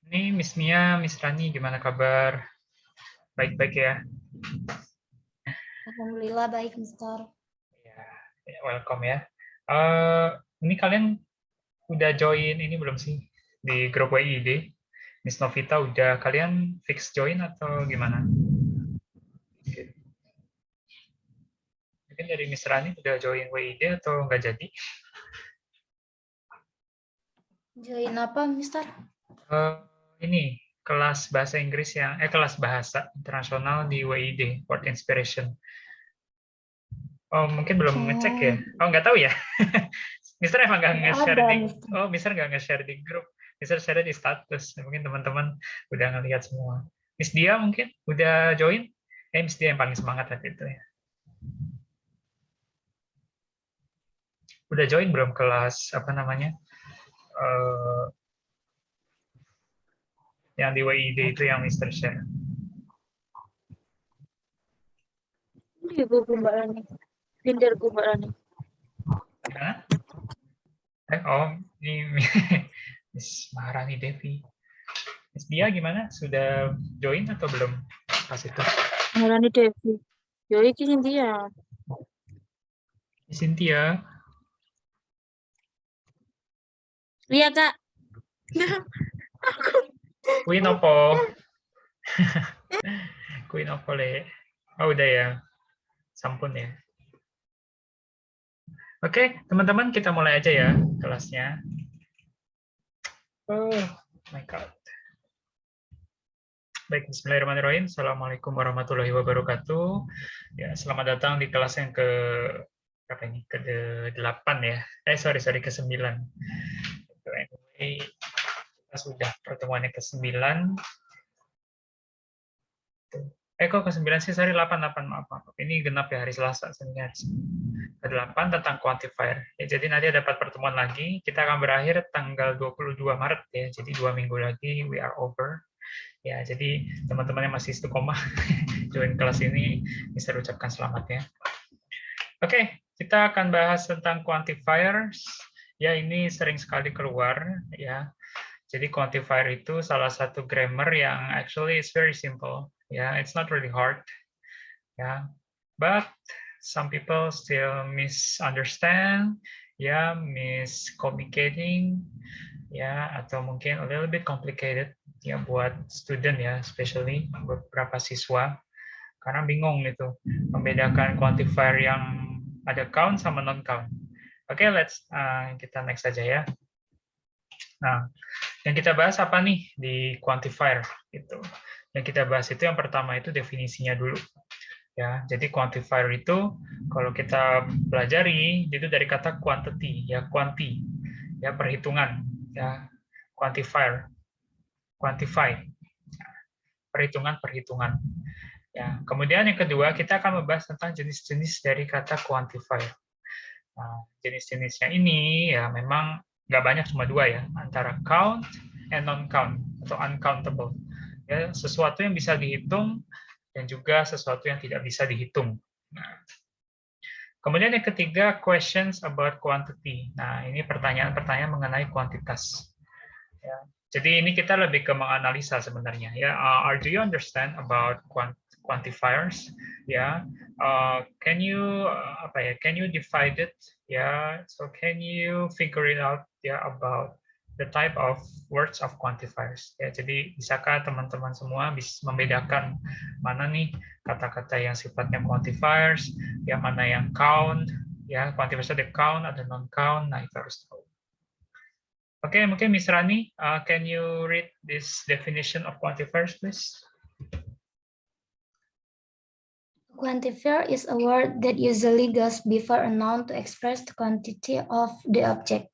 Ini Miss Mia, Miss Rani, gimana kabar? Baik-baik ya? Alhamdulillah baik, Mister. Ya, welcome ya. Ini kalian udah join ini belum sih di grup WID? Miss Novita udah kalian fix join atau gimana? Mungkin dari Miss Rani udah join WID atau nggak jadi? Join apa, Mister? Ini kelas bahasa Inggris yang kelas bahasa internasional di WID, Word Inspiration. Oh, mungkin belum ngecek ya? Oh, nggak tahu ya? Mister emang nggak nge-share Ada, di, Mister. oh, Mister nggak nge-share di grup. Mister share di status. Mungkin teman-teman udah ngelihat semua. Miss Dia mungkin udah join? Miss Dia yang paling semangat waktu itu ya. Udah join belum kelas, apa namanya, yang di WID itu yang Mister share? Ibu Mbak Rani. Pinderku Mbak Rani. Gimana? Oh, ini Miss Maharani Devi. Miss Dia gimana? Sudah join atau belum pas itu? Mbak Rani Devi. Yo iki Cynthia. Cynthia. Iya, Kak. Queen opo? Queen opo le? Oh, udah ya. Sampun ya. Oke, teman-teman kita mulai aja ya kelasnya. Oh my God. Baik, bismillahirrahmanirrahim. Assalamualaikum warahmatullahi wabarakatuh. Ya, selamat datang di kelas yang ke berapa ini? Ke-8 ya. Ke-9. Anyway, kita sudah pertemuannya ke-9. Kok ke-9 sih? Sorry, 8, maaf. Ini genap ya, hari Selasa. Ke-8 tentang quantifier. Ya, jadi nanti ada 4 pertemuan lagi. Kita akan berakhir tanggal 22 Maret ya. Jadi 2 minggu lagi, we are over. Ya, jadi teman-teman yang masih istiqomah join kelas ini, bisa ucapkan selamat ya. Oke, kita akan bahas tentang quantifiers. Ya, ini sering sekali keluar ya. Jadi quantifier itu salah satu grammar yang actually is very simple. Ya, it's not really hard. Ya, but some people still misunderstand, ya, miscommunicating, ya, atau mungkin a little bit complicated ya buat student ya, especially beberapa siswa, karena bingung gitu membedakan quantifier yang ada count sama non count. Oke, kita next saja ya. Nah, yang kita bahas apa nih di quantifier gitu. Yang kita bahas itu yang pertama itu definisinya dulu. Ya, jadi quantifier itu kalau kita pelajari itu dari kata quantity ya, quanti ya, perhitungan ya, quantifier, quantify, perhitungan ya. Kemudian yang kedua kita akan membahas tentang jenis-jenis dari kata quantifier. Nah, jenis-jenisnya ini ya memang nggak banyak, cuma 2 ya, antara count and non count atau uncountable ya, sesuatu yang bisa dihitung dan juga sesuatu yang tidak bisa dihitung. Nah, kemudian yang ketiga, questions about quantity. Nah, ini pertanyaan-pertanyaan mengenai kuantitas. Ya. Jadi ini kita lebih ke menganalisa sebenarnya. Ya, do you understand about quantifiers? Ya, can you Can you divide it? Ya, so can you figure it out? Ya, about the type of words of quantifiers. Ya, jadi bisakah teman-teman semua bisa membedakan mana nih kata-kata yang sifatnya quantifiers, yang mana yang count, ya, quantifiers ada count, ada non count. Nah, itu harus tahu. Oke, mungkin Miss Rani, can you read this definition of quantifiers, please? Quantifier is a word that usually goes before a noun to express the quantity of the object.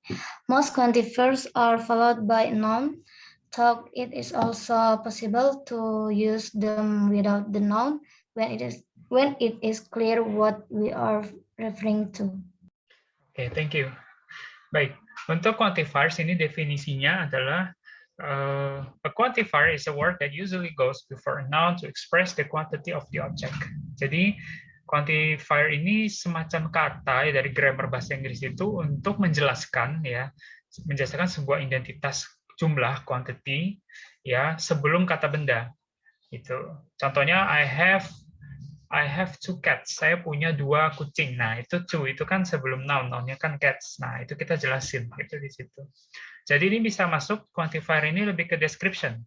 Most quantifiers are followed by a noun, though it is also possible to use them without the noun when it is clear what we are referring to. Oke, thank you. Baik, untuk quantifiers ini definisinya adalah a quantifier is a word that usually goes before a noun to express the quantity of the object. Jadi quantifier ini semacam kata ya, dari grammar bahasa Inggris itu untuk menjelaskan ya menjelaskan sebuah identitas jumlah quantity ya sebelum kata benda. Itu. Contohnya I have 2 cats. Saya punya 2 kucing. Nah, itu itu kan sebelum noun, nounnya kan cats. Nah, itu kita jelasin gitu di situ. Jadi ini bisa masuk quantifier ini lebih ke description.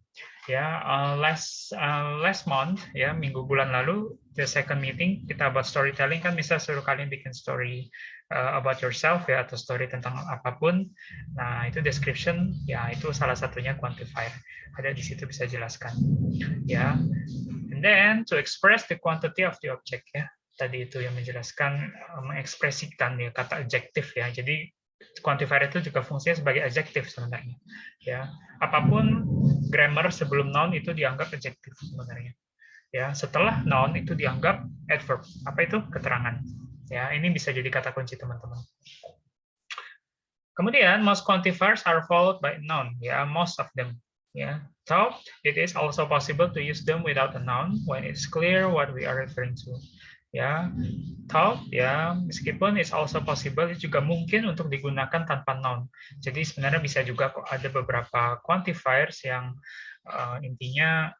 Ya, last month ya, minggu bulan lalu the second meeting kita buat storytelling kan bisa suruh kalian bikin story about yourself ya atau story tentang apapun. Nah, itu description ya itu salah satunya quantifier. Ada di situ bisa jelaskan. Ya. And then to express the quantity of the object ya. Tadi itu yang menjelaskan mengekspresikan ya kata adjektif ya. Jadi quantifier itu juga fungsinya sebagai adjektif sebenarnya. Ya, apapun grammar sebelum noun itu dianggap adjektif sebenarnya. Ya, setelah noun itu dianggap adverb. Apa itu? Keterangan. Ya, ini bisa jadi kata kunci teman-teman. Kemudian most quantifiers are followed by a noun. Ya, most of them. Ya, so it is also possible to use them without a noun when it's clear what we are referring to. Ya, thought ya meskipun it's also possible juga mungkin untuk digunakan tanpa noun. Jadi sebenarnya bisa juga kok ada beberapa quantifiers yang intinya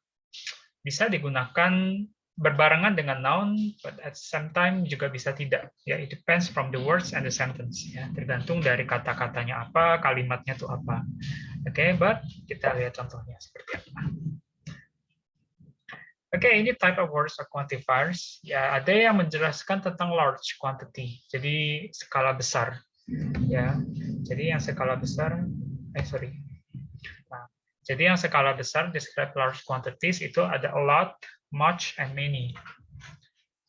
bisa digunakan berbarengan dengan noun, but at the same time juga bisa tidak. Ya, it depends from the words and the sentence. Ya, tergantung dari kata-katanya apa, kalimatnya itu apa. Oke, but kita lihat contohnya seperti apa. Oke, ini type of words or quantifiers. Ya, ada yang menjelaskan tentang large quantity, jadi skala besar. Ya, jadi yang skala besar, Nah, jadi yang skala besar describe large quantities itu ada a lot, much, and many.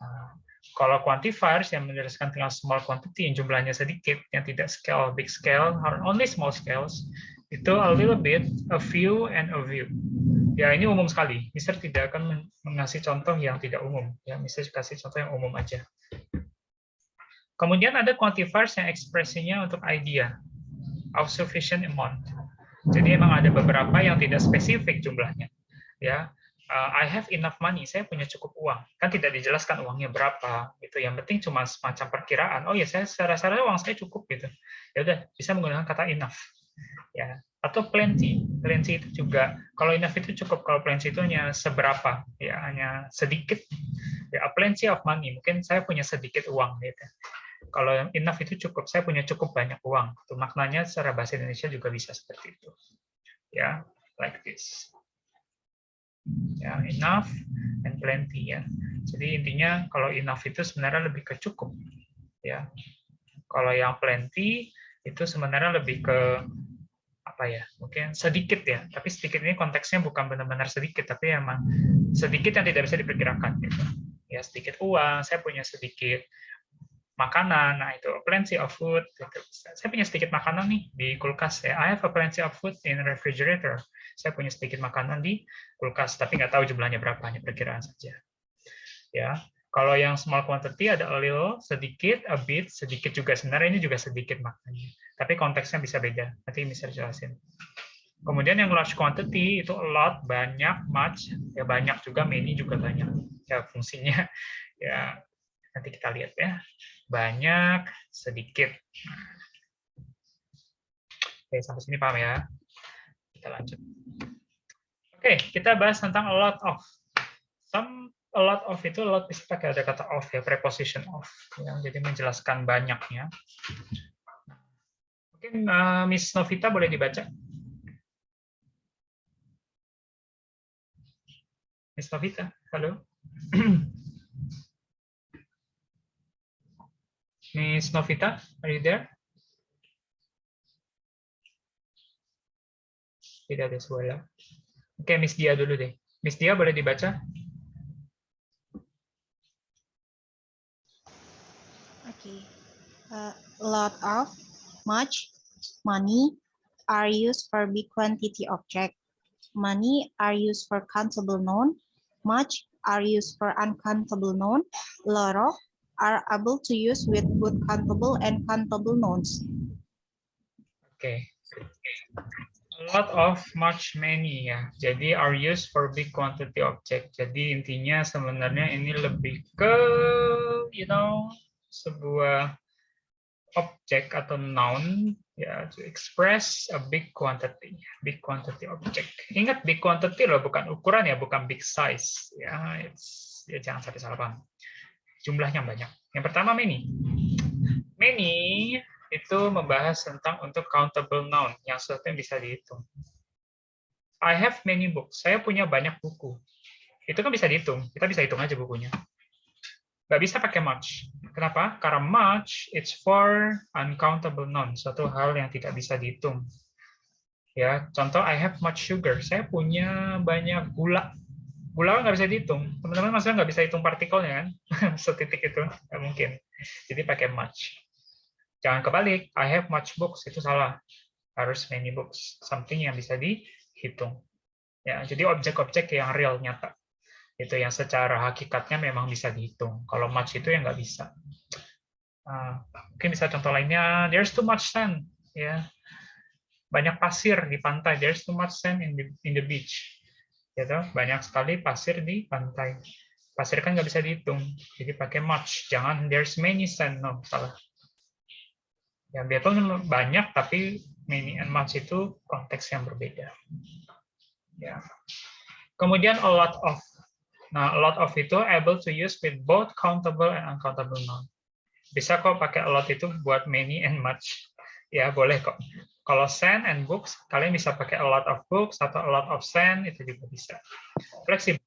Nah, kalau quantifiers yang menjelaskan tentang small quantity yang jumlahnya sedikit, yang tidak scale, big scale, or only small scales, itu a little bit, a few, and a few. Ya, ini umum sekali. Mister tidak akan mengasih contoh yang tidak umum. Ya, Mister kasih contoh yang umum aja. Kemudian ada quantifiers yang ekspresinya untuk idea, of sufficient amount. Jadi emang ada beberapa yang tidak spesifik jumlahnya. Ya, I have enough money. Saya punya cukup uang. Kan tidak dijelaskan uangnya berapa. Itu yang penting cuma semacam perkiraan. Oh ya, saya rasa uang saya cukup gitu. Ya udah, bisa menggunakan kata enough. Ya, atau plenty itu juga kalau enough itu cukup, kalau plenty itu hanya seberapa ya, hanya sedikit ya, a plenty of money mungkin saya punya sedikit uang gitu. Kalau enough itu cukup, saya punya cukup banyak uang. Itu maknanya secara bahasa Indonesia juga bisa seperti itu ya, like this ya, enough and plenty ya. Jadi intinya kalau enough itu sebenarnya lebih ke cukup ya, kalau yang plenty itu sebenarnya lebih ke apa ya, mungkin sedikit ya, tapi sedikit ini konteksnya bukan benar-benar sedikit, tapi emang sedikit yang tidak bisa diperkirakan gitu. Ya, sedikit uang, saya punya sedikit makanan, nah itu plenty of food gitu. Saya punya sedikit makanan nih di kulkas ya, I have a plenty of food in refrigerator. Saya punya sedikit makanan di kulkas, tapi nggak tahu jumlahnya berapa, hanya perkiraan saja. Ya, kalau yang small quantity ada a little, sedikit, a bit, sedikit juga sebenarnya ini juga sedikit maknanya. Tapi konteksnya bisa beda. Nanti bisa jelasin. Kemudian yang large quantity itu a lot, banyak, much, ya banyak juga, many juga banyak. Ya fungsinya ya nanti kita lihat ya. Banyak, sedikit. Oke, sampai sini paham ya. Kita lanjut. Oke, kita bahas tentang a lot of. A lot of itu, a lot bisa pakai ada kata of ya, preposition of ya, jadi menjelaskan banyaknya. Mungkin Miss Novita boleh dibaca. Miss Novita, halo. Miss Novita, are you there? Tidak ada suara. Oke, Miss Dia dulu deh. Miss Dia boleh dibaca? Okay. Lot of, much, money are used for big quantity object. Money are used for countable noun. Much are used for uncountable noun. Lot of are able to use with both countable and countable nouns. Oke. A lot of, much, many ya. Jadi are used for big quantity object. Jadi intinya sebenarnya ini lebih ke sebuah object atau noun ya to express a big quantity object. Ingat big quantity loh, bukan ukuran ya, bukan big size ya. Ya jangan sampai salah paham. Jumlahnya banyak. Yang pertama many. Many itu membahas tentang untuk countable noun, yang sesuatu yang bisa dihitung. I have many books. Saya punya banyak buku. Itu kan bisa dihitung. Kita bisa hitung aja bukunya. Nggak bisa pakai much. Kenapa? Karena much it's for uncountable noun, suatu hal yang tidak bisa dihitung. Ya, contoh I have much sugar. Saya punya banyak gula. Gula kan nggak bisa dihitung. Teman-teman maksudnya nggak bisa hitung partikelnya kan? Setitik itu nggak mungkin. Jadi pakai much. Jangan kebalik. I have much books, itu salah. Harus many books. Something yang bisa dihitung. Ya, jadi objek-objek yang real, nyata. Itu yang secara hakikatnya memang bisa dihitung. Kalau much itu yang nggak bisa. Mungkin bisa contoh lainnya, there's too much sand. Ya, banyak pasir di pantai. There's too much sand in the beach. Gitu, banyak sekali pasir di pantai. Pasir kan nggak bisa dihitung, jadi pakai much. Jangan there's many sand, no, salah. Ya, biarpun banyak, tapi many and much itu konteks yang berbeda. Ya. Kemudian a lot of. Nah, a lot of itu able to use with both countable and uncountable noun. Bisa kok pakai a lot itu buat many and much. Ya, boleh kok. Kalau sand and books, kalian bisa pakai a lot of books atau a lot of sand, itu juga bisa. Flexible.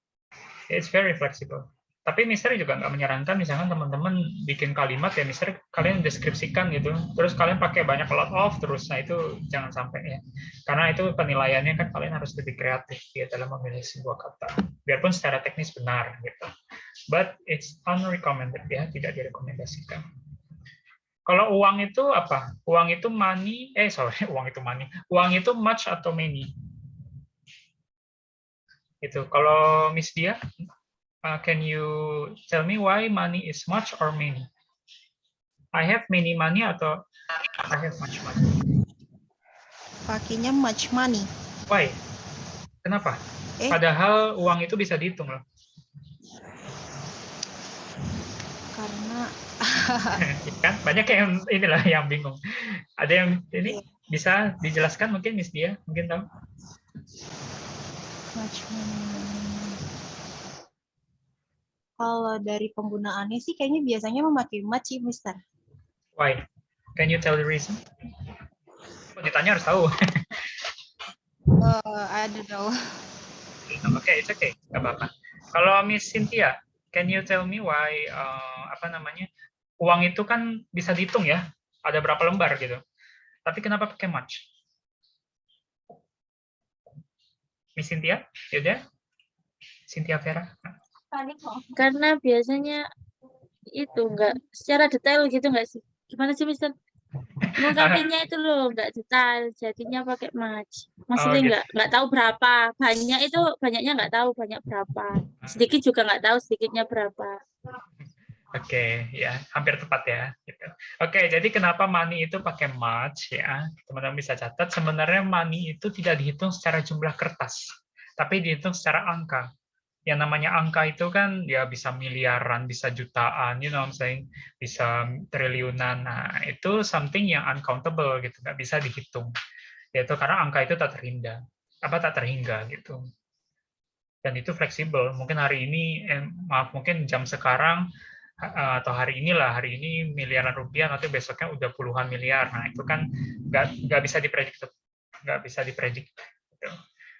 It's very flexible. Tapi Mister juga nggak menyarankan, misalkan teman-teman bikin kalimat ya, Mister kalian deskripsikan gitu, terus kalian pakai banyak a lot of terus, nah itu jangan sampai ya. Karena itu penilaiannya kan kalian harus lebih kreatif ya dalam memilih sebuah kata. Biarpun secara teknis benar gitu. But it's unrecommended ya, tidak direkomendasikan. Kalau uang itu apa? Uang itu money, uang itu money. Uang itu much atau many? Itu. Kalau Miss Dia, can you tell me why money is much or many? I have many money atau I have much money? Pakainya much money. Why? Kenapa? Padahal uang itu bisa dihitung loh. Karena Kan banyak yang inilah yang bingung. Ada yang ini bisa dijelaskan mungkin Miss Dia, mungkin tahu? Much money. Kalau dari penggunaannya sih kayaknya biasanya memakai much sih, Mister. Why? Can you tell the reason? Oh, ditanya harus tahu. I don't know. Okay, it's okay, nggak apa-apa. Kalau Miss Cynthia, can you tell me why uang itu kan bisa dihitung ya, ada berapa lembar gitu. Tapi kenapa pakai much? Miss Cynthia, ya? Cynthia Vera. Karena biasanya itu enggak secara detail gitu enggak sih? Gimana sih, Mister? Mengungkapinya itu loh enggak detail, jadinya pakai much. Maksudnya enggak tahu berapa. Banyak itu banyaknya enggak tahu banyak berapa. Sedikit juga enggak tahu sedikitnya berapa. Oke, ya, hampir tepat ya. Gitu. Oke, jadi kenapa money itu pakai much ya? Teman-teman bisa catat, sebenarnya money itu tidak dihitung secara jumlah kertas, tapi dihitung secara angka. Yang namanya angka itu kan ya bisa miliaran, bisa jutaan, you know what I'm saying, bisa triliunan. Nah, itu something yang uncountable gitu, nggak bisa dihitung. Yaitu karena angka itu tak terhingga gitu. Dan itu fleksibel. Mungkin hari ini, mungkin jam sekarang atau hari ini miliaran rupiah, nanti besoknya udah puluhan miliar. Nah, itu kan nggak bisa dipredik. Gitu.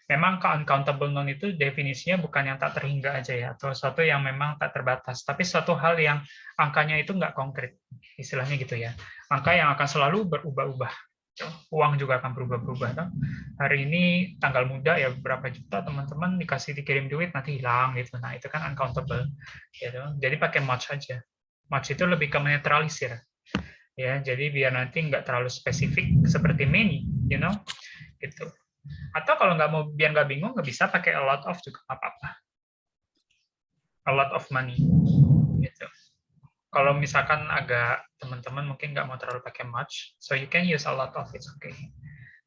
Memang uncountable noun itu definisinya bukan yang tak terhingga aja ya, atau sesuatu yang memang tak terbatas, tapi suatu hal yang angkanya itu nggak konkret, istilahnya gitu ya. Angka yang akan selalu berubah-ubah. Uang juga akan berubah-ubah. Kan? Hari ini tanggal muda ya berapa juta teman-teman dikirim duit nanti hilang gitu. Nah itu kan uncountable. Gitu. Jadi pakai much aja. Much itu lebih ke menetralisir. Ya, jadi biar nanti nggak terlalu spesifik seperti many, you know, gitu. Atau kalau nggak mau biar nggak bingung, nggak bisa pakai a lot of juga nggak apa-apa. A lot of money, gitu. Kalau misalkan agak teman-teman mungkin nggak mau terlalu pakai much, so you can use a lot of, it's okay.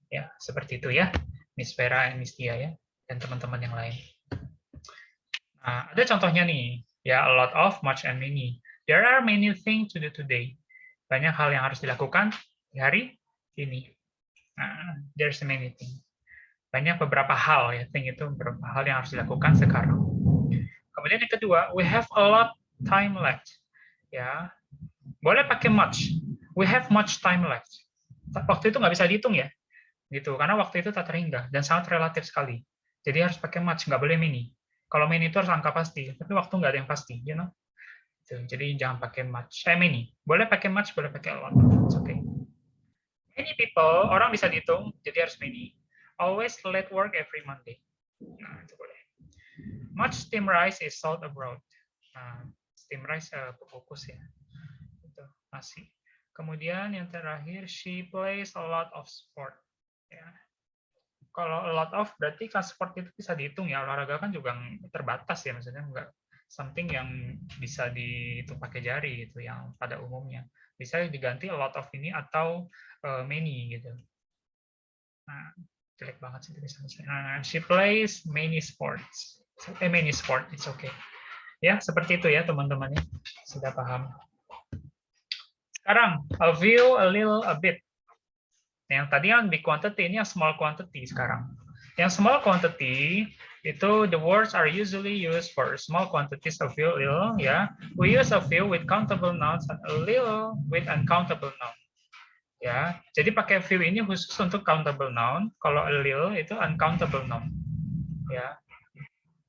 Ya, seperti itu ya, Miss Vera dan Miss Tia ya, dan teman-teman yang lain. Nah, ada contohnya nih, ya a lot of, much, and many. There are many things to do today. Banyak hal yang harus dilakukan di hari ini. Nah, there's many things. Banyak beberapa hal ya, thing itu beberapa hal yang harus dilakukan sekarang. Kemudian yang kedua, we have a lot time left. Ya, boleh pakai much. We have much time left. Waktu itu nggak bisa dihitung ya, gitu. Karena waktu itu tak terhingga dan sangat relatif sekali. Jadi harus pakai much, nggak boleh many. Kalau many itu harus angka pasti, tapi waktu nggak ada yang pasti, you know. Jadi jangan pakai much. Many. Boleh pakai much, boleh pakai a lot. It's okay. Many people, orang bisa dihitung, jadi harus many. Always late work every Monday. Nah, itu boleh. Much steam rice is sold abroad. Nah, steam rice kukus ya. Itu nasi. Kemudian yang terakhir, she plays a lot of sport. Ya. Kalau a lot of berarti kan sport itu bisa dihitung ya. Olahraga kan juga terbatas ya, maksudnya enggak something yang bisa dihitung pakai jari gitu yang pada umumnya. Bisa diganti a lot of ini atau many gitu. Nah, jelek banget sih tulisannya. She plays many sports. Many sport, it's okay. Ya, seperti itu ya teman-teman ya. Sudah paham. Sekarang, a few, a little, a bit. Yang tadi yang big quantity, ini yang small quantity sekarang. Yang small quantity, itu the words are usually used for small quantities, a few, little, ya. We use a few with countable nouns and a little with uncountable noun. Ya, jadi pakai few ini khusus untuk countable noun, kalau a little itu uncountable noun. Ya.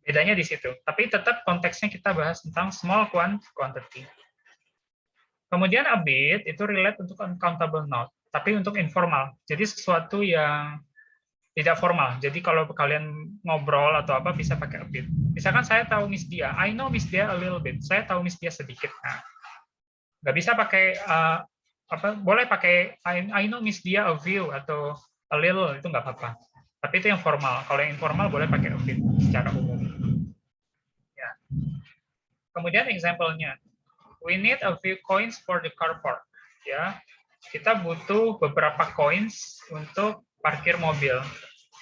Bedanya di situ. Tapi tetap konteksnya kita bahas tentang small quantity. Kemudian a bit itu relate untuk uncountable noun, tapi untuk informal. Jadi sesuatu yang tidak formal. Jadi kalau kalian ngobrol atau apa bisa pakai a bit. Misalkan saya tahu Miss Dia, I know Miss Dia a little bit. Saya tahu Miss Dia sedikit. Nah, nggak bisa pakai boleh pakai I know Miss Dia a few atau a little, itu nggak apa-apa. Tapi itu yang formal. Kalau yang informal boleh pakai a bit secara umum. Ya. Kemudian example-nya, we need a few coins for the car park. Ya, kita butuh beberapa coins untuk parkir mobil.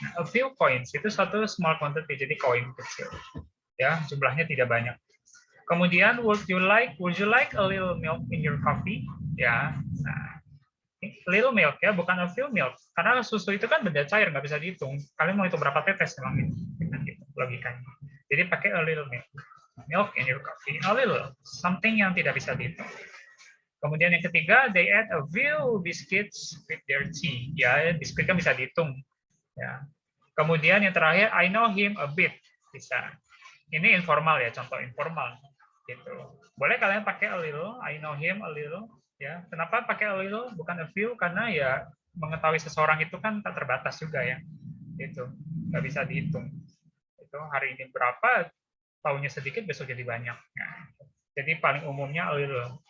Nah, a few coins itu satu small quantity, jadi koin kecil. Ya, jumlahnya tidak banyak. Kemudian would you like a little milk in your coffee? Ya, nah, little milk ya, bukan a few milk. Karena susu itu kan benda cair, nggak bisa dihitung. Kalian mau hitung berapa tetes memang gitu, logikanya. Jadi pakai a little milk in your coffee, a little, something yang tidak bisa dihitung. Kemudian yang ketiga, they add a few biscuits with their tea. Ya, biskuit kan bisa dihitung. Ya. Kemudian yang terakhir, I know him a bit. Bisa. Ini informal ya, contoh informal. Gitu. Boleh kalian pakai a little, I know him a little. Ya. Kenapa pakai a little, bukan a few? Karena ya mengetahui seseorang itu kan tak terbatas juga ya. Itu nggak bisa dihitung. Itu hari ini berapa, tahunya sedikit, besok jadi banyak. Nah, jadi paling umumnya a little.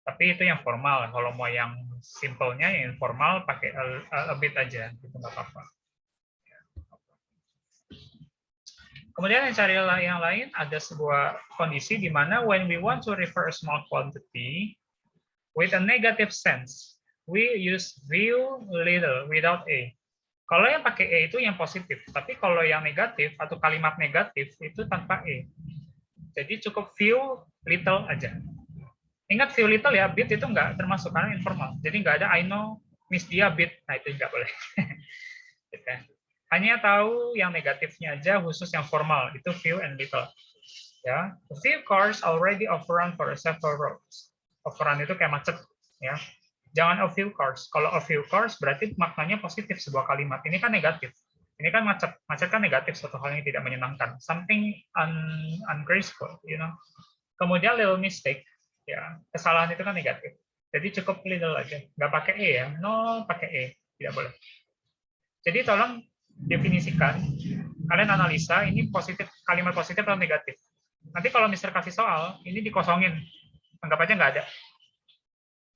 Tapi itu yang formal. Kalau mau yang simpelnya, yang informal, pakai a bit aja. Itu nggak apa-apa. Kemudian yang lain, ada sebuah kondisi di mana when we want to refer a small quantity with a negative sense, we use few, little, without a. Kalau yang pakai a itu yang positif. Tapi kalau yang negatif, atau kalimat negatif, itu tanpa a. Jadi cukup few, little aja. Ingat few little ya, bit itu nggak termasuk karena informal. Jadi nggak ada I know Miss Dia bit, nah itu nggak boleh. Hanya tahu yang negatifnya aja, khusus yang formal itu few and little. Ya, a few cars already overrun for several roads. Overrun itu kayak macet, ya. Jangan a few cars. Kalau a few cars berarti maknanya positif sebuah kalimat. Ini kan negatif. Ini kan macet. Macet kan negatif, suatu hal yang tidak menyenangkan. Something ungraceful, you know. Kemudian little mistake. Ya, kesalahan itu kan negatif. Jadi cukup little aja, nggak pakai e ya, no pakai e, tidak boleh. Jadi tolong definisikan, kalian analisa ini positif, kalimat positif atau negatif. Nanti kalau Mister kasih soal, ini dikosongin, anggap aja nggak ada.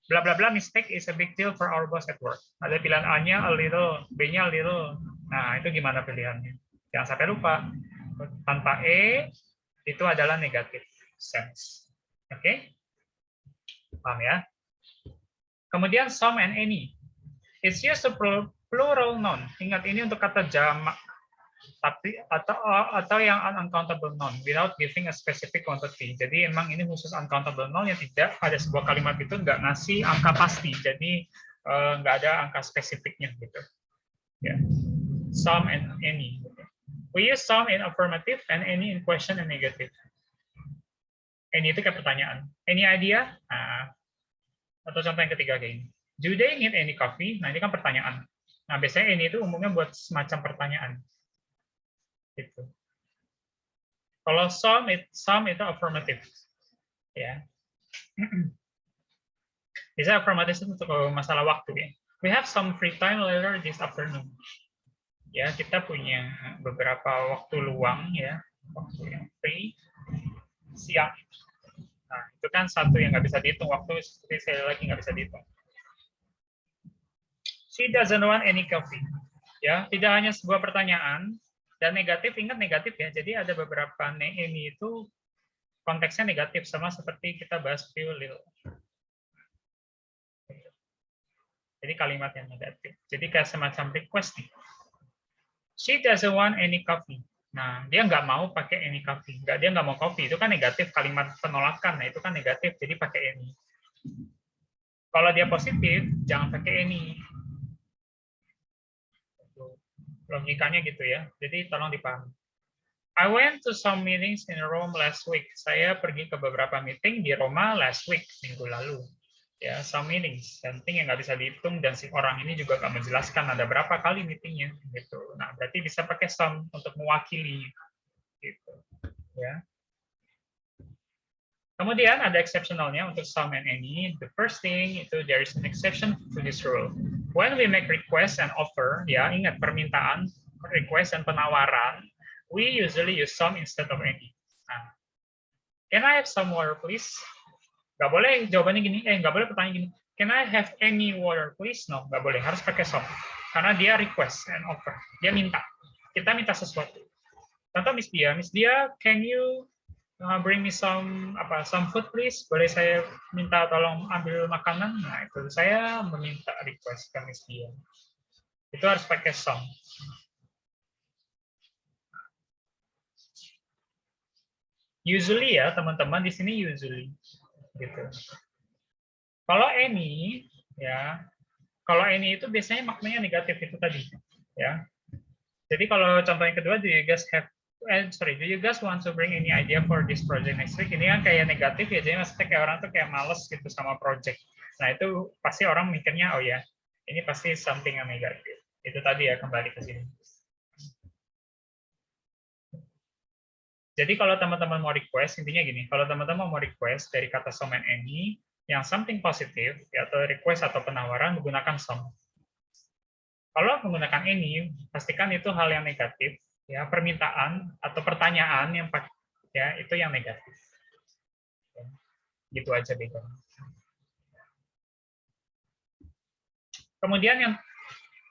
Bla bla bla, mistake is a big deal for our boss at work. Ada pilihan A-nya a little, B-nya a little. Nah itu gimana pilihannya? Jangan sampai lupa, tanpa e itu adalah negatif sense. Oke? Paham ya? Kemudian some and any. It's used to plural noun. Ingat ini untuk kata jamak. tapi atau yang uncountable noun without giving a specific quantity. Jadi emang ini khusus uncountable noun yang tidak ada sebuah kalimat itu nggak ngasih angka pasti. Jadi nggak ada angka spesifiknya gitu. Ya. Some and any. We use some in affirmative and any in question and negative. Any itu kayak pertanyaan. Any idea? Nah, atau contoh yang ketiga kayak ini. Do they need any coffee? Nah, ini kan pertanyaan. Nah, biasanya any itu umumnya buat semacam pertanyaan. Gitu. Kalau some itu affirmative. Ya. Bisa affirmative itu untuk masalah waktu ya. We have some free time later this afternoon. Ya, kita punya beberapa waktu luang ya, waktu yang free siang. Nah, itu kan satu yang nggak bisa dihitung, waktu seperti saya lagi nggak bisa dihitung. She doesn't want any coffee. Ya, tidak hanya sebuah pertanyaan dan negatif, ingat negatif ya. Jadi ada beberapa ini itu konteksnya negatif sama seperti kita bahas few little. Jadi kalimat yang negatif. Jadi kayak semacam request nih. She doesn't want any coffee. Nah, dia nggak mau pakai any coffee. Dia nggak mau kopi. Itu kan negatif, kalimat penolakan. Nah, itu kan negatif, jadi pakai any. Kalau dia positif, jangan pakai any. Logikanya gitu ya. Jadi tolong dipahami. I went to some meetings in Rome last week. Saya pergi ke beberapa meeting di Roma last week, minggu lalu. Ya, some meetings, something yang nggak bisa dihitung dan si orang ini juga nggak menjelaskan ada berapa kali meetingnya gitu. Nah, berarti bisa pakai some untuk mewakili gitu ya. Kemudian ada exceptionalnya untuk some and any. The first thing itu there is an exception to this rule. When we make request and offer, ya ingat permintaan, request dan penawaran, we usually use some instead of any. Nah, can I have some water please? Nggak boleh jawabannya gini, nggak boleh pertanyaan gini. Can I have any water, please? No, nggak boleh. Harus pakai some. Karena dia request and offer. Dia minta. Kita minta sesuatu. Contoh Miss Dia, can you bring me some food, please? Boleh saya minta tolong ambil makanan? Nah, itu saya meminta request ke Miss Dia. Itu harus pakai some. Usually ya, teman-teman di sini usually. Gitu. Kalau any ya, kalau any itu biasanya maknanya negatif itu tadi ya. Jadi kalau contoh yang kedua, do you guys want to bring any idea for this project next week? Ini kan kayak negatif ya, jadi maksudnya kayak orang tuh kayak males gitu sama project. Nah itu pasti orang mikirnya oh ya, ini pasti something yang negatif. Itu tadi ya, kembali ke sini. Jadi kalau teman-teman mau request, intinya gini, kalau teman-teman mau request dari kata some and any, yang something positif, ya, atau request atau penawaran, menggunakan some. Kalau menggunakan any, pastikan itu hal yang negatif, ya permintaan atau pertanyaan yang ya itu yang negatif. Ya, gitu aja bedanya. Kemudian yang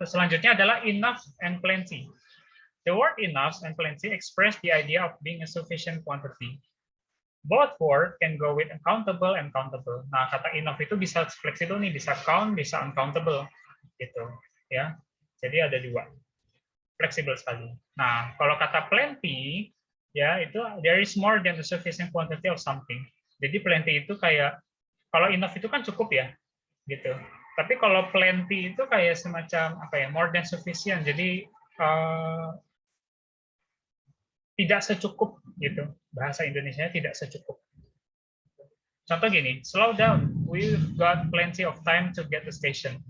selanjutnya adalah enough and plenty. The word enough and plenty express the idea of being a sufficient quantity. Both word can go with uncountable and countable. Nah, kata enough itu bisa fleksibel nih, bisa count, bisa uncountable, gitu, ya. Jadi ada dua, fleksibel sekali. Nah, kalau kata plenty, ya itu there is more than the sufficient quantity of something. Jadi plenty itu kayak, kalau enough itu kan cukup ya, gitu. Tapi kalau plenty itu kayak semacam more than sufficient. Jadi tidak secukup gitu, bahasa Indonesianya tidak secukup. Contoh gini, slow down, we've got plenty of time to get the station.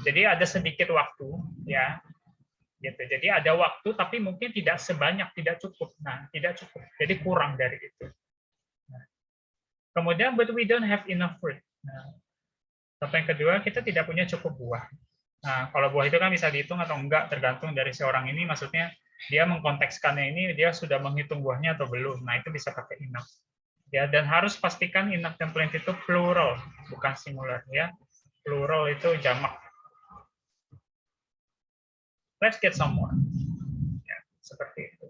Jadi ada sedikit waktu ya, gitu. Jadi ada waktu tapi mungkin tidak sebanyak, tidak cukup. Nah, tidak cukup, jadi kurang dari itu. Nah, kemudian but we don't have enough fruit. Nah, contoh yang kedua, kita tidak punya cukup buah. Nah, kalau buah itu kan bisa dihitung atau enggak, tergantung dari seorang ini, maksudnya dia mengkontekskannya ini, dia sudah menghitung buahnya atau belum. Nah, itu bisa pakai enough. Ya, dan harus pastikan enough dan plenty itu plural, bukan singular ya. Plural itu jamak. Let's get some more. Ya, seperti itu.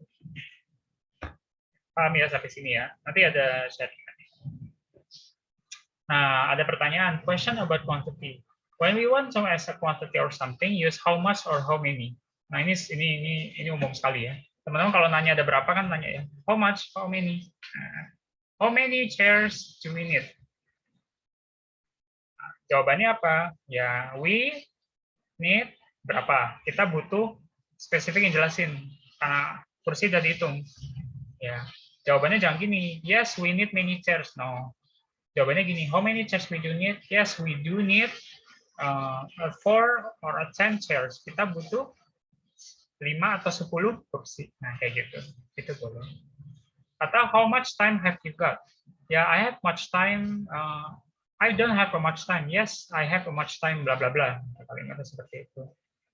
Paham ya sampai sini ya. Nanti ada sharing. Nah, ada pertanyaan, question about quantity. When we want to ask a quantity or something, use how much or how many. Nah, ini umum sekali ya. Teman-teman kalau nanya ada berapa kan nanya ya, how much, how many. Nah, how many chairs do we need? Nah, jawabannya apa? Ya, we need berapa? Kita butuh spesifik yang jelasin karena kursi udah dihitung. Ya, jawabannya jangan gini. Yes, we need many chairs. No. Jawabannya gini. How many chairs we do need? Yes, we do need 4 or 10 chairs. Kita butuh 5 atau 10 kursi. Nah, kayak gitu. Itu boleh. Atau how much time have you got? Ya, I have much time. I don't have a much time. Yes, I have a much time. Bla bla bla. Kalimatnya seperti itu.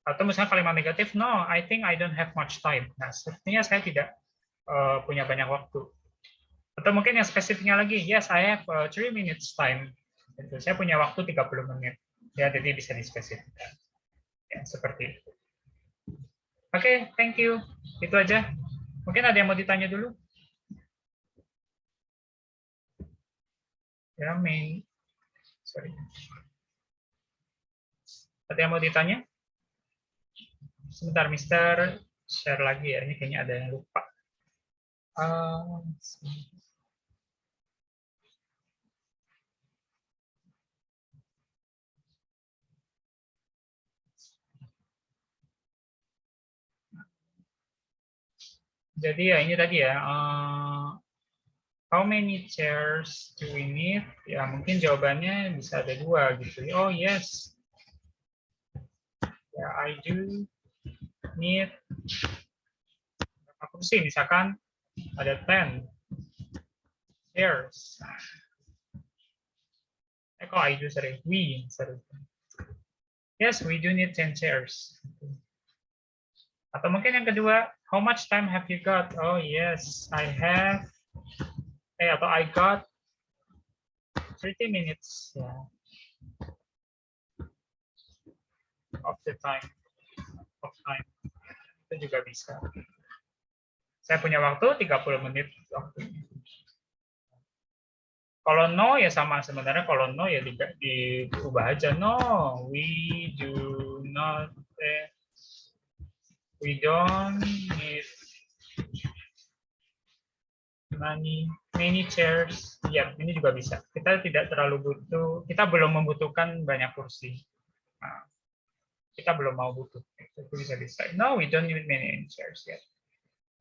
Atau misalnya kalimat negatif. No, I think I don't have much time. Nah, sepertinya saya tidak punya banyak waktu. Atau mungkin yang spesifiknya lagi. Yes, I have 3 minutes time. Gitu. Saya punya waktu 30 menit. Ya, jadi bisa dispesifikkan. Ya, seperti itu. Oke, thank you. Itu aja. Mungkin ada yang mau ditanya dulu? Ya, sorry. Ada yang mau ditanya? Sebentar, Mister. Share lagi ya. Ini kayaknya ada yang lupa. Jadi ya ini tadi ya. How many chairs do we need? Ya mungkin jawabannya bisa ada 2 gitu. Oh yes. Ya, I do need berapa kursi? Misalkan ada 10 chairs. Kok I do, sorry. We, sorry. Yes, we do need 10 chairs. Atau mungkin yang kedua, how much time have you got? Oh yes, I have. Atau I got 30 minutes. Yeah. Of the time. Itu juga bisa. Saya punya waktu 30 menit waktunya. Kalau no ya sama sebenarnya, kalau no ya diubah aja. No, we do not we don't need many chairs. Ya, ini juga bisa. Kita tidak terlalu butuh, kita belum membutuhkan banyak kursi. Nah, kita belum mau butuh. Itu bisa decide. No, we don't need many chairs yet.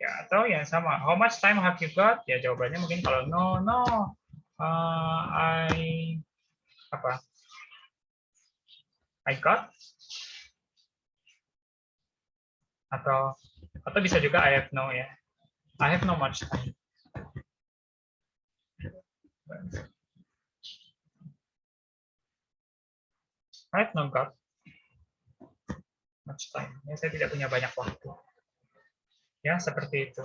Ya, atau yang sama. How much time have you got? Ya, jawabannya mungkin kalau no. I got. Atau bisa juga I have no ya. I have no much time. I have no got much time. Ya, saya tidak punya banyak waktu. Ya, seperti itu.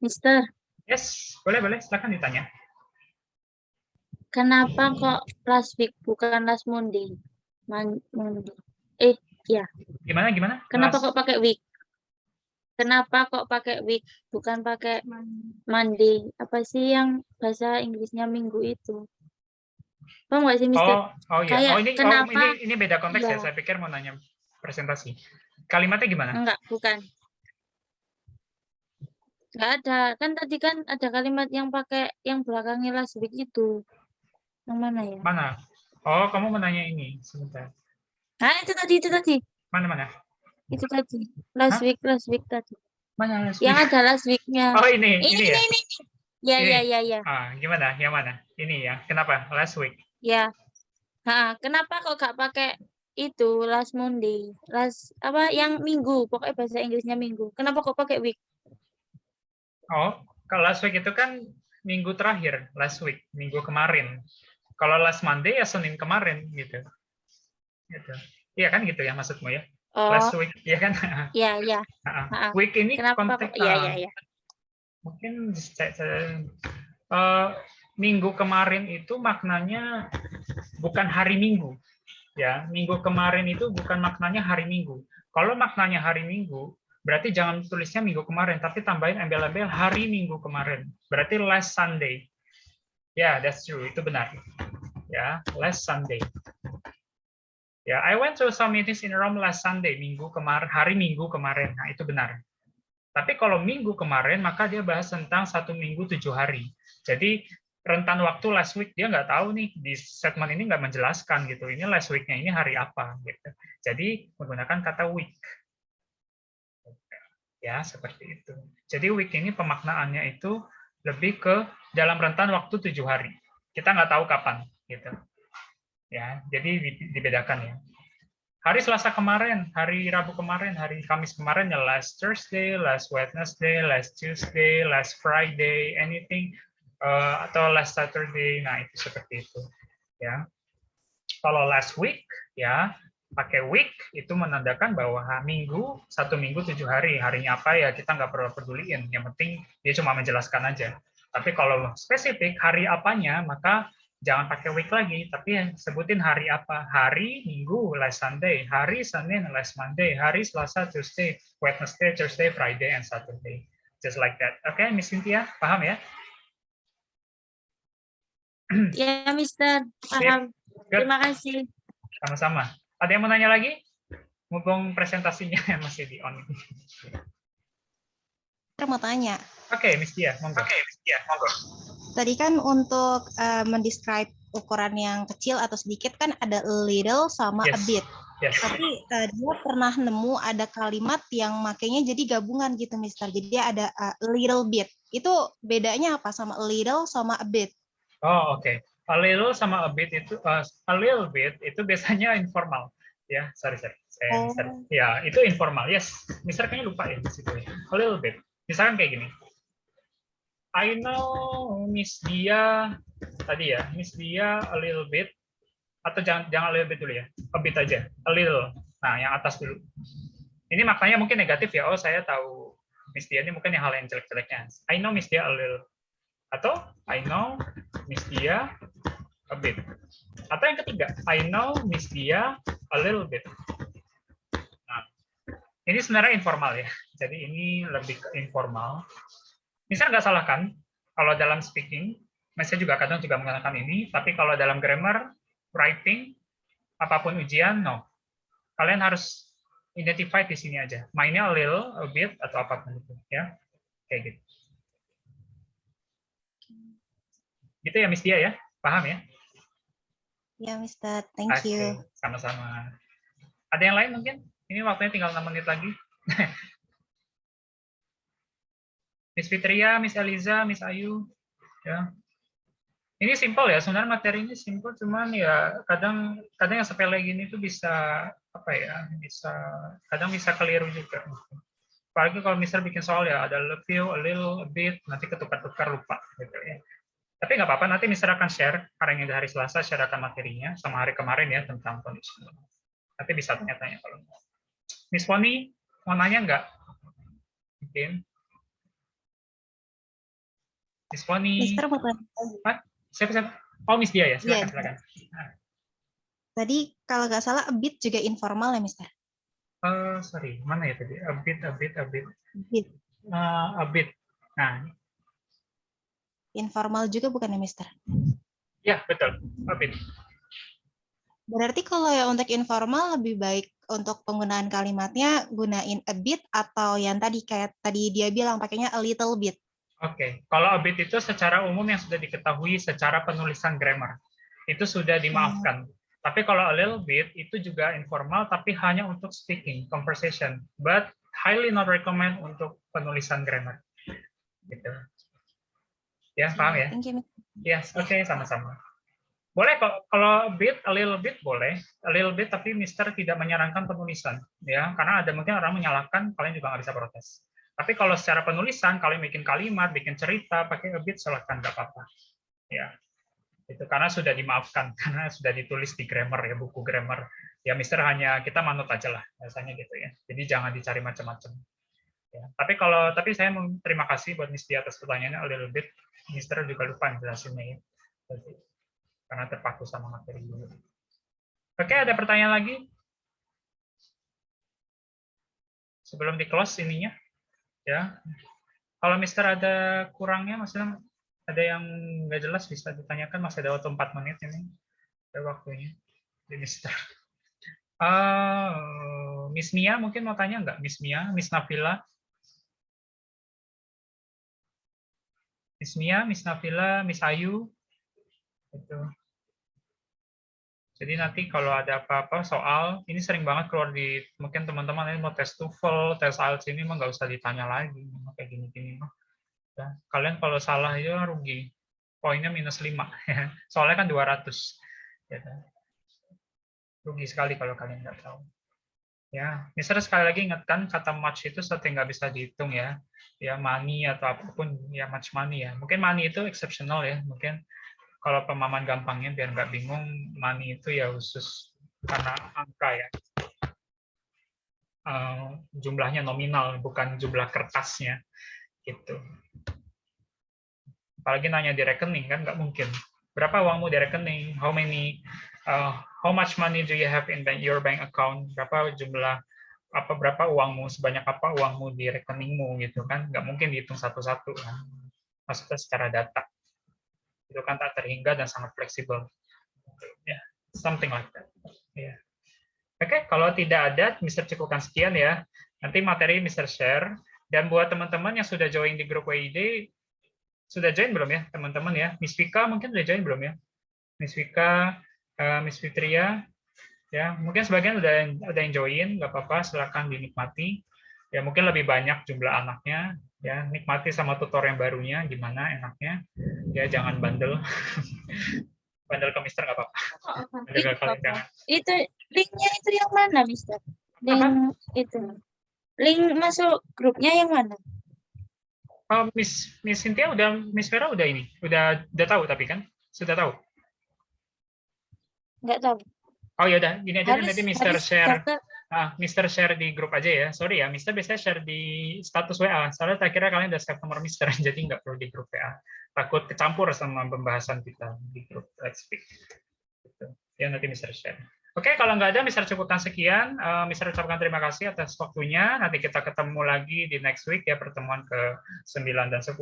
Mister, Yes, boleh, silakan ditanya. kenapa kok last week bukan last Monday? Ya. Gimana? Kenapa kok pakai week? Kenapa kok pakai week bukan pakai Monday? Apa sih yang bahasa Inggrisnya minggu itu? Paham nggak sih, Mister? Oh iya. Kayak kenapa? Ini beda konteks ya. Ya. Saya pikir mau nanya presentasi. Kalimatnya gimana? Enggak, bukan. Enggak ada. Kan tadi kan ada kalimat yang pakai yang belakangnya last week itu. Yang mana ya? Mana? Oh, kamu menanya ini. Sebentar. Nah, itu tadi. Mana? Itu tadi. Last week tadi. Mana last week? Yang ada last week-nya. Oh, ini ya? Ya. Gimana? Yang mana? Ini ya. Kenapa? Last week. Ya. Kenapa kok gak pakai itu last Monday? Yang minggu, pokoknya bahasa Inggrisnya minggu. Kenapa kok pakai week? Oh, kalau last week itu kan minggu terakhir, last week, minggu kemarin. Kalau last Monday ya Senin kemarin gitu. Iya kan gitu ya maksudmu ya? Oh. Last week, ya kan? Iya. Week ini konteks. Iya. Mungkin minggu kemarin itu maknanya bukan hari Minggu. Ya, minggu kemarin itu bukan maknanya hari Minggu. Kalau maknanya hari Minggu, berarti jangan tulisnya minggu kemarin, tapi tambahin embel-embel hari Minggu kemarin. Berarti last Sunday. Ya, that's true. Itu benar. Ya, last Sunday. Ya, I went to some meetings in Rome last Sunday, hari Minggu kemarin. Nah, itu benar. Tapi kalau minggu kemarin, maka dia bahas tentang 1 minggu 7 hari. Jadi rentan waktu last week dia nggak tahu nih, di segmen ini nggak menjelaskan gitu. Ini last week-nya ini hari apa gitu. Jadi menggunakan kata week. Ya, seperti itu. Jadi week ini pemaknaannya itu lebih ke dalam rentan waktu 7 hari. Kita nggak tahu kapan gitu. Ya, jadi dibedakan ya. Hari Selasa kemarin, hari Rabu kemarin, hari Kamis kemarin ya last Thursday, last Wednesday, last Tuesday, last Friday, anything atau last Saturday. Nah, itu seperti itu ya. Kalau last week ya pakai week itu menandakan bahwa minggu 1 minggu 7 hari, harinya apa ya kita nggak perlu peduliin, yang penting dia cuma menjelaskan aja. Tapi kalau spesifik hari apanya, maka jangan pakai week lagi, tapi yang sebutin hari apa. Hari Minggu, last Sunday. Hari Senin, last Monday. Hari Selasa, Tuesday. Wednesday, Thursday, Friday, and Saturday. Just like that. Oke, Miss Cynthia, paham ya? Ya, Mister. Paham. Good. Terima kasih. Sama-sama. Ada yang mau nanya lagi? Mumpung presentasinya masih di on. Saya mau tanya. Oke, Miss Tia, monggo. Tadi kan untuk mendescribe ukuran yang kecil atau sedikit kan ada a little sama a bit. Yes. Tapi dia pernah nemu ada kalimat yang makanya jadi gabungan gitu, Mister. Jadi dia ada a little bit. Itu bedanya apa sama a little sama a bit? Oh, oke. A little sama a bit itu a little bit itu biasanya informal. Ya, sorry. Ya, itu informal. Yes. Mister kayaknya lupa ya di situ. A little bit. Misalkan kayak gini. I know Miss Dia tadi ya, Miss Dia a little bit, atau jangan a little bit dulu ya, a bit aja, a little. Nah, yang atas dulu. Ini maknanya mungkin negatif ya. Oh, saya tahu Miss Dia ini mungkin yang hal yang jelek-jeleknya. I know Miss Dia a little. Atau I know Miss Dia a bit. Atau yang ketiga, I know Miss Dia a little bit. Nah, ini sebenarnya informal ya. Jadi ini lebih ke informal. Misalnya nggak salah kan, kalau dalam speaking, saya juga kadang juga menggunakan ini, tapi kalau dalam grammar, writing, apapun ujian, no. Kalian harus identify di sini aja. Mainnya a little, a bit, atau apapun itu. Ya, kayak gitu. Gitu ya, Miss Dia ya? Paham ya? Ya, Mister. Thank you. Sama-sama. Ada yang lain mungkin? Ini waktunya tinggal 6 menit lagi. Miss Fitria, Miss Eliza, Miss Ayu, ya. Ini simpel ya, sebenarnya materi ini simpel, cuman ya kadang yang sepele gini tuh bisa apa ya, kadang bisa keliru juga. Apalagi kalau misalnya bikin soal ya ada a few, a little, a bit, nanti ketukar-tukar lupa gitu ya. Tapi nggak apa-apa, nanti misalnya akan share hari ini hari Selasa, share akan materinya sama hari kemarin ya tentang conditional. Nanti bisa tanya-tanya kalau mau. Miss Wani mau nanya nggak? Mungkin. Miss Wani. Mister mau tanya. Siapa? Oh, Miss Dia ya, silakan. Tadi kalau nggak salah a bit juga informal ya, Mister? Sorry, mana ya tadi? A bit. Bit. A bit. Nah, Informal juga bukan ya, Mister? Ya, betul. A bit. Berarti kalau ya untuk informal lebih baik untuk penggunaan kalimatnya gunain a bit atau yang tadi kayak tadi dia bilang pakainya a little bit. Oke, kalau a bit itu secara umum yang sudah diketahui secara penulisan grammar. Itu sudah dimaafkan. Tapi kalau a little bit itu juga informal tapi hanya untuk speaking, conversation. But highly not recommend untuk penulisan grammar. Gitu. Ya, paham ya? Yes, oke, sama-sama. Boleh kalau a little bit boleh, a little bit tapi Mister tidak menyarankan penulisan, ya, karena ada mungkin orang menyalahkan, kalian juga nggak bisa protes. Tapi kalau secara penulisan, kalian bikin kalimat, bikin cerita, pakai a bit, silakan, nggak apa-apa. Ya, itu karena sudah dimaafkan, karena sudah ditulis di grammar ya, buku grammar. Ya, Mister hanya kita manut aja lah, biasanya gitu ya. Jadi jangan dicari macam-macam. Ya, tapi saya terima kasih buat Miss Dia atas pertanyaannya a little bit. Mister juga lupa jelasinnya ya. Karena terpaku sama materi dulu. Oke, ada pertanyaan lagi? Sebelum di close ininya, ya. Kalau Mister ada kurangnya, maksudnya ada yang nggak jelas bisa ditanyakan, masih ada waktu 4 menit ini. Ada waktunya. Di Mister. Miss Mia mungkin mau tanya nggak? Miss Mia, Miss Nafila? Miss Mia, Miss Nafila, Miss Ayu? Gitu. Jadi nanti kalau ada apa-apa soal, ini sering banget keluar di, mungkin teman-teman ini mau tes TOEFL, tes IELTS ini mah nggak usah ditanya lagi, kayak gini-gini mah. Ya, kalian kalau salah itu rugi, poinnya -5, soalnya kan 200. Ya, rugi sekali kalau kalian nggak tahu. Ya, Mister sekali lagi ingatkan kata much itu seperti nggak bisa dihitung ya. Ya money atau apapun ya much money ya. Mungkin money itu exceptional ya. Mungkin kalau pemahaman gampangnya biar nggak bingung, money itu ya khusus karena angka ya. Jumlahnya nominal bukan jumlah kertasnya gitu. Apalagi nanya di rekening kan nggak mungkin. Berapa uangmu di rekening? How much money do you have in your bank account? Berapa uangmu, sebanyak apa uangmu di rekeningmu gitu kan? Nggak mungkin dihitung satu-satu kan. Maksudnya secara data. Itu kan tak terhingga dan sangat fleksibel. Ya, something like that. Ya. Oke, kalau tidak ada, Mister cukupkan sekian ya. Nanti materi Mister share. Dan buat teman-teman yang sudah join di grup WID, sudah join belum ya teman-teman ya? Miss Vika mungkin sudah join belum ya? Miss Vika, Miss Fitria, ya mungkin sebagian udah ada yang join, nggak apa-apa, silakan dinikmati. Ya mungkin lebih banyak jumlah anaknya, ya nikmati sama tutor yang barunya, gimana enaknya. Ya jangan bandel, bandel ke Mister nggak apa-apa. Bandel ke kalian jangan. Itu linknya itu yang mana, Mister? Link Apa? itu. Link masuk grupnya yang mana? Oh, Miss Cynthia Miss Vera udah ini, udah tahu tapi kan sudah tahu. Nggak tahu. Oh ya udah, gini aja nanti Mister share. Daftar. Mister share di grup aja ya. Sorry ya, Mister biasanya share di status WA. Soalnya tak kira kalian udah save nomor Mister, jadi nggak perlu di grup WA. Takut kecampur sama pembahasan kita di grup Let's Speak. Gitu. Ya nanti Mister share. Oke, kalau nggak ada, Mister cukupkan sekian. Mister ucapkan terima kasih atas waktunya. Nanti kita ketemu lagi di next week ya, pertemuan ke-9 dan 10.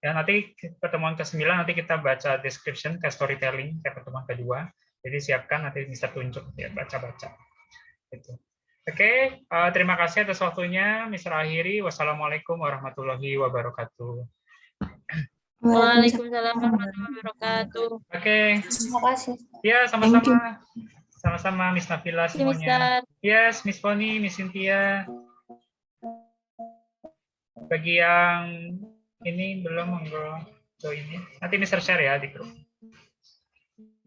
Ya, nanti pertemuan ke-9 nanti kita baca description, ke storytelling, kayak pertemuan kedua. Jadi siapkan, nanti Mister tunjuk ya, baca-baca. Gitu. Oke, terima kasih atas waktunya. Mister akhiri, wassalamualaikum warahmatullahi wabarakatuh. Waalaikumsalam warahmatullahi wabarakatuh. Oke. Terima kasih. Ya, sama-sama. Sama-sama, Miss Nafila semuanya. Mister. Yes, Miss Pony, Miss Cynthia. Bagi yang ini belum, monggo join. Nanti Mister share ya di grup.